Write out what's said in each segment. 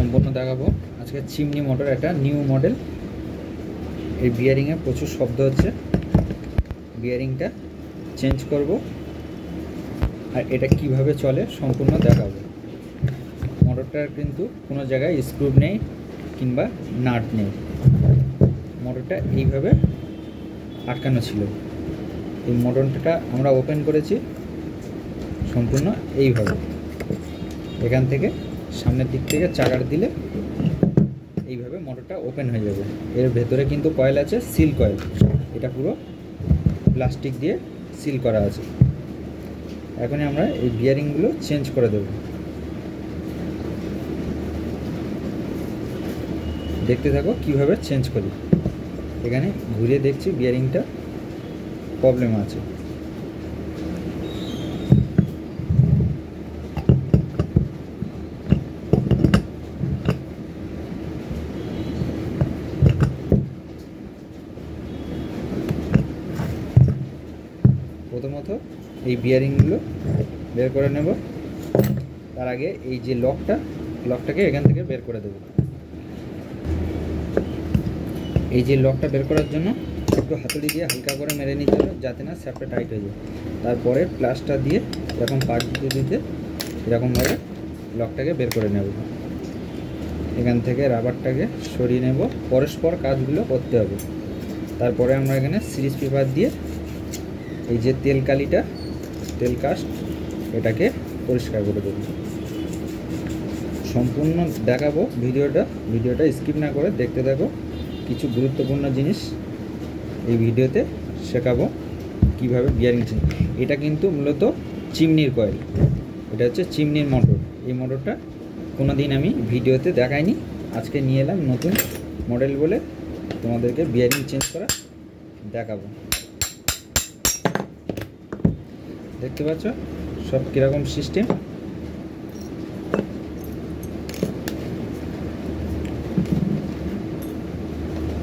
সম্পূর্ণ দেখাবো। আজকে চিমনি মোটর একটা নিউ মডেল, এই বিয়ারিংয়ে প্রচুর শব্দ হচ্ছে, বিয়ারিংটা চেঞ্জ করব আর এটা কিভাবে চলে সম্পূর্ণ দেখাবো। মোটরটার কিন্তু কোনো জায়গায় স্ক্রু নেই কিংবা নাট নেই, মোটরটা এইভাবে আটকানো ছিল। এই মোটরটা আমরা ওপেন করেছি সম্পূর্ণ এইভাবে, এখান থেকে সামনের দিক থেকে চাকার দিলে এইভাবে মোটরটা ওপেন হয়ে যাবে। এর ভেতরে কিন্তু কয়েল আছে, সিল কয়েল, এটা পুরো প্লাস্টিক দিয়ে সিল করা আছে। এখন আমরা এই বিয়ারিংগুলো চেঞ্জ করে দেব, দেখতে থাকো কিভাবে চেঞ্জ করি। এখানে ঘুরিয়ে দেখছি বিয়ারিংটা প্রবলেম আছে। প্রথমত এই বিয়ারিংগুলো বের করে নেব, তার আগে এই যে লকটাকে এখান থেকে বের করে দেব। এই যে লকটা বের করার জন্য একটু হাতুড়ি দিয়ে হালকা করে মেরে নিতে হবে, যাতে না স্যাপটা টাইট হয়ে যায়। তারপরে প্লাসটা দিয়ে এরকম পাশ দিতে দিতে এরকমভাবে লকটাকে বের করে নেব। এখান থেকে রাবারটাকে সরিয়ে নেব, পরস্পর কাজগুলো করতে হবে। তারপরে আমরা এখানে সিরিজ পেপার দিয়ে এই যে তেল কাস্ট এটাকে পরিষ্কার করে দেব। সম্পূর্ণ দেখাবো ভিডিওটা স্কিপ না করে দেখতে থাকো। কিছু গুরুত্বপূর্ণ জিনিস এই ভিডিওতে শেখাবো, কিভাবে বিয়ারিং চেঞ্জ। এটা কিন্তু মূলত চিমনির কয়েল, এটা হচ্ছে চিমনির মোটর। এই মোটরটা কোনো দিন আমি ভিডিওতে দেখাইনি, আজকে নিয়ে এলাম নতুন মডেল বলে তোমাদেরকে বিয়ারিং চেঞ্জ করা দেখাবো। দেখতে পাচ্ছ সব কীরকম সিস্টেম।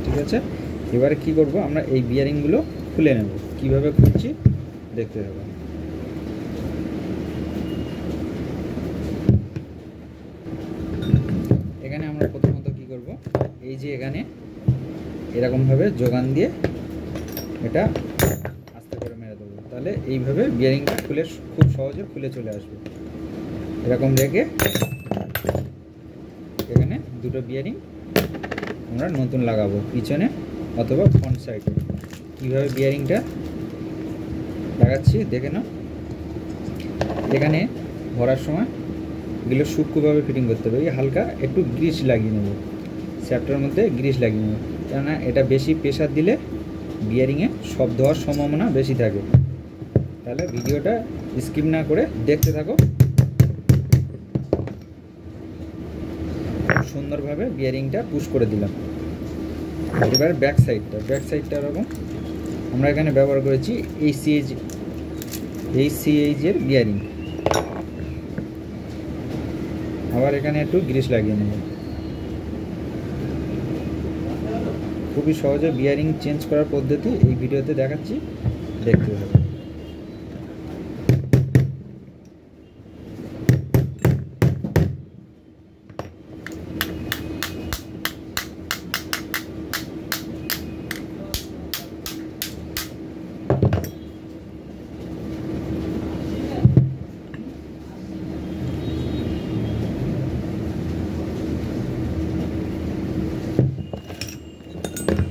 ঠিক আছে, এবারে কি করব, আমরা এই বিয়ারিংগুলো খুলে নেব। কিভাবে খুলছি দেখতে হবে। এখানে আমরা প্রথমত কি করব, এই যে এখানে এরকমভাবে যোগান দিয়ে এটা আস্তে করে মেরে দেবো, তাহলে এইভাবে বিয়ারিংটা খুলে খুব সহজে খুলে চলে আসবে। এরকম রেখে এখানে দুটো বিয়ারিং আমরা নতুন লাগাবো, পিছনে অথবা ফ্রন্ট সাইডে। কীভাবে বিয়ারিংটা লাগাচ্ছি দেখে নাও। এখানে ভরার সময় এগুলো সূক্ষ্মভাবে ফিটিং করতে হবে। হালকা একটু গ্রিস লাগিয়ে নেব, স্যাপটার মধ্যে গ্রিস লাগিয়ে নেব, কেননা এটা বেশি প্রেশার দিলে বিয়ারিংয়ে শব্দ হওয়ার সম্ভাবনা বেশি থাকে। তাহলে ভিডিওটা স্কিপ না করে দেখতে থাকো। সুন্দরভাবে বিয়ারিংটা পুশ করে দিলাম। এবার ব্যাক সাইডটা এরকম আমরা এখানে ব্যবহার করেছি এইচসিএইচের বিয়ারিং। আবার এখানে একটু গ্রিস লাগিয়ে নেব। খুবই সহজে বিয়ারিং চেঞ্জ করার পদ্ধতি এই ভিডিওতে দেখাচ্ছি, দেখতে হবে।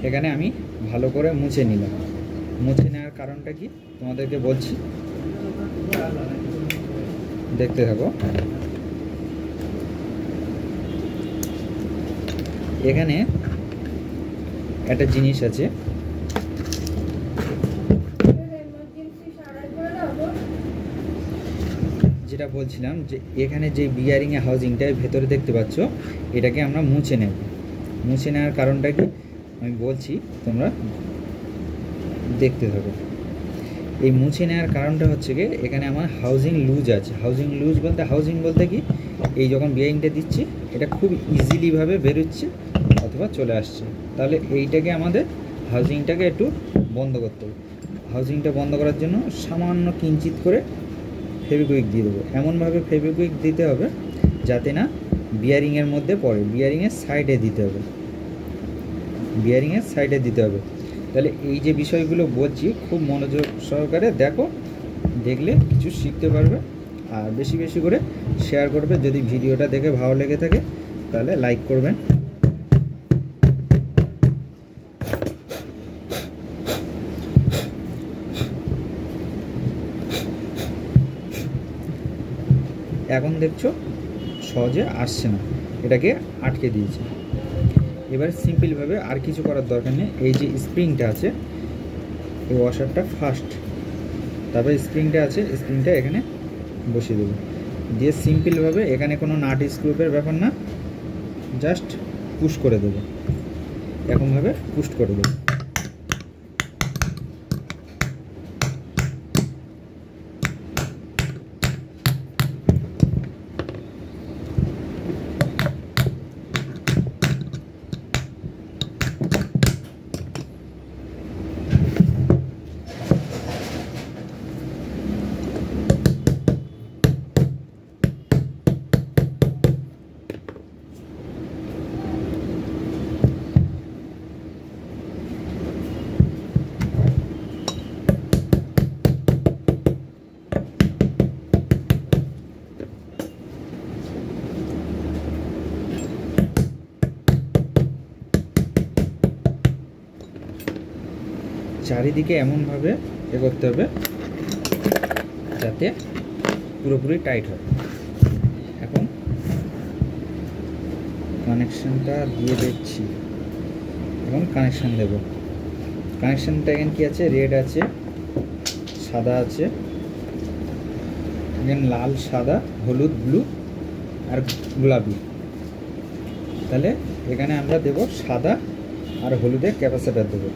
এখানে আমি ভালো করে মুছে নিলাম। মুছে নেওয়ার কারণটা কি তোমাদেরকে বলছি, দেখতে থাকো। এখানে একটা জিনিস আছে, যেটা বলছিলাম যে এখানে যে বিয়ারিংয়ে হাউজিংটা ভেতরে দেখতে পাচ্ছ, এটাকে আমরা মুছে নেব। মুছে নেওয়ার কারণটা কি আমি বলছি, তোমরা দেখতে থাকো। এই মুছে নেওয়ার কারণটা হচ্ছে কি, এখানে আমার হাউজিং লুজ আছে। হাউজিং বলতে কি, এই যখন বিয়ারিংটা দিচ্ছি এটা খুব ইজিলিভাবে বেরোচ্ছে অথবা চলে আসছে। তাহলে এইটাকে আমাদের হাউজিংটাকে একটু বন্ধ করতে হবে। হাউজিংটা বন্ধ করার জন্য সামান্য কিঞ্চিত করে ফেভিকুইক দিয়ে দেবো। এমনভাবে ফেভিকুইক দিতে হবে যাতে না বিয়ারিংয়ের মধ্যে পড়ে, বিয়ারিংয়ের সাইডে দিতে হবে, বিয়ারিংয়ের সাইডে দিতে হবে। তাহলে এই যে বিষয়গুলো বলছি খুব মনোযোগ সহকারে দেখো, দেখলে কিছু শিখতে পারবে। আর বেশি বেশি করে শেয়ার করবে। যদি ভিডিওটা দেখে ভালো লেগে থাকে তাহলে লাইক করবেন। এখন দেখছো সহজে আসছে না, এটাকে আটকে দিয়েছে। এবার সিম্পলভাবে আর কিছু করার দরকার নেই। এই যে স্প্রিংটা আছে, এই ওয়াশারটা ফার্স্ট, তারপরে স্প্রিংটা আছে, স্প্রিংটা এখানে বসিয়ে দেবো, দিয়ে সিম্পলভাবে, এখানে কোনো নাট স্ক্রুপের ব্যাপার না, জাস্ট পুশ করে দেবো, এরকমভাবে পুশ করে দেবো। চারিদিকে এমনভাবে এ করতে হবে যাতে পুরোপুরি টাইট হয়। এখন কানেকশানটা দিয়ে দিচ্ছি, এখন কানেকশান দেব। কানেকশানটা এখানে কি আছে, রেড আছে, সাদা আছে, এখানে লাল, সাদা, হলুদ, ব্লু আর গোলাপি। তাহলে এখানে আমরা দেব সাদা আর হলুদের ক্যাপাসিটার দেবো,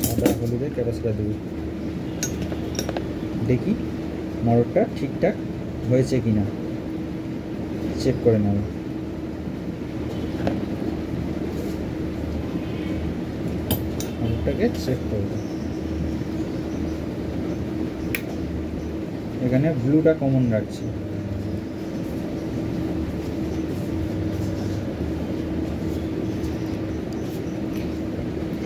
সাদা হলুদের ক্যাপাসিটার দেবো। দেখি মোটরটা ঠিকঠাক হয়েছে কিনা চেক করে নেব। মোটরটাকে চেক করব। এখানে ব্লুটা কমন রাখছি।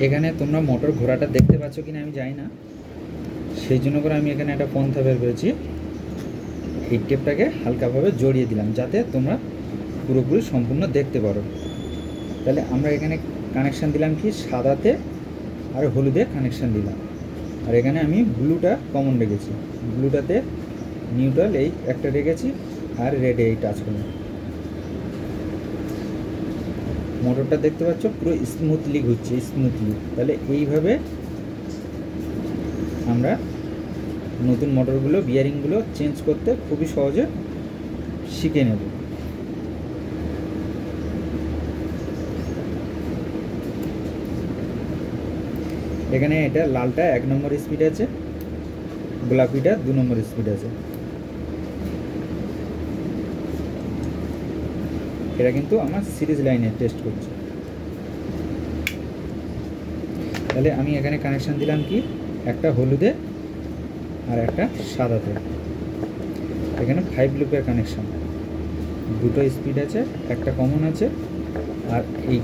এখানে তোমরা মোটর ঘোড়াটা দেখতে পাচ্ছ কিনা আমি জানি না, সেই জন্য করে আমি এখানে একটা পন্থা বের করেছি। এই টেপটাকে হালকাভাবে জড়িয়ে দিলাম যাতে তোমরা পুরোপুরি সম্পূর্ণ দেখতে পারো। তাহলে আমরা এখানে কানেকশান দিলাম কি, সাদাতে আর হলুদে কানেকশান দিলাম। আর এখানে আমি ব্লুটা কমন রেখেছি, ব্লুটাতে নিউট্রাল এই একটা রেখেছি, আর রেডে এই টাচ করলাম। মোটরটা দেখতে পাচ্ছ পুরো স্মুথলি ঘুরছে, স্মুথলি। তাহলে এইভাবে আমরা নতুন মোটরগুলো, বিয়ারিংগুলো চেঞ্জ করতে খুবই সহজে শিখে নেব। এখানে এটা লালটা 1 নম্বর স্পিড আছে, গোলাপিটা 2 নম্বর স্পিড আছে। এটা কিন্তু আমার সিরিজ লাইনে টেস্ট করছে। তাহলে আমি এখানে কানেকশান দিলাম কি, একটা হলুদে আর একটা সাদাতে। এখানে 5 লুপের কানেকশান, দুটো স্পিড আছে, একটা কমন আছে, আর এই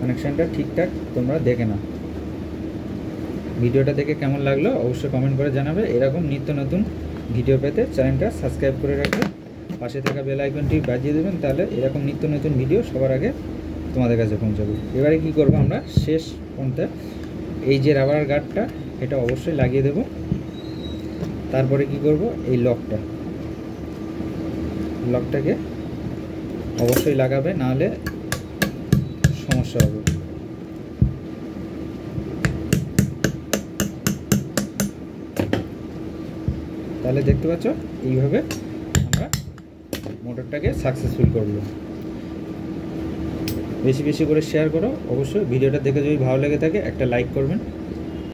কানেকশানটা ঠিকঠাক তোমরা দেখে নাও। ভিডিওটা দেখে কেমন লাগলো অবশ্যই কমেন্ট করে জানাবে। এরকম নিত্য নতুন ভিডিও পেতে চ্যানেলটা সাবস্ক্রাইব করে রাখবে, পাশে থাকা বেল আইকনটি বাজিয়ে দেবেন, তাহলে এরকম নিত্য নতুন ভিডিও সবার আগে তোমাদের কাছে পৌঁছাবে। এবারে কি করব, আমরা শেষ পর্যন্ত এই যে রাবার গার্ডটা এটা অবশ্যই লাগিয়ে দেব। তারপরে কি করব, এই লকটাকে অবশ্যই লাগাবে, নাহলে সমস্যা হবে। তাহলে দেখতে পাচ্ছ এইভাবে আমরা মোটরটাকে সাকসেসফুল করব। বেশি বেশি করে শেয়ার করো। অবশ্যই ভিডিওটা দেখে যদি ভালো লেগে থাকে একটা লাইক করবেন।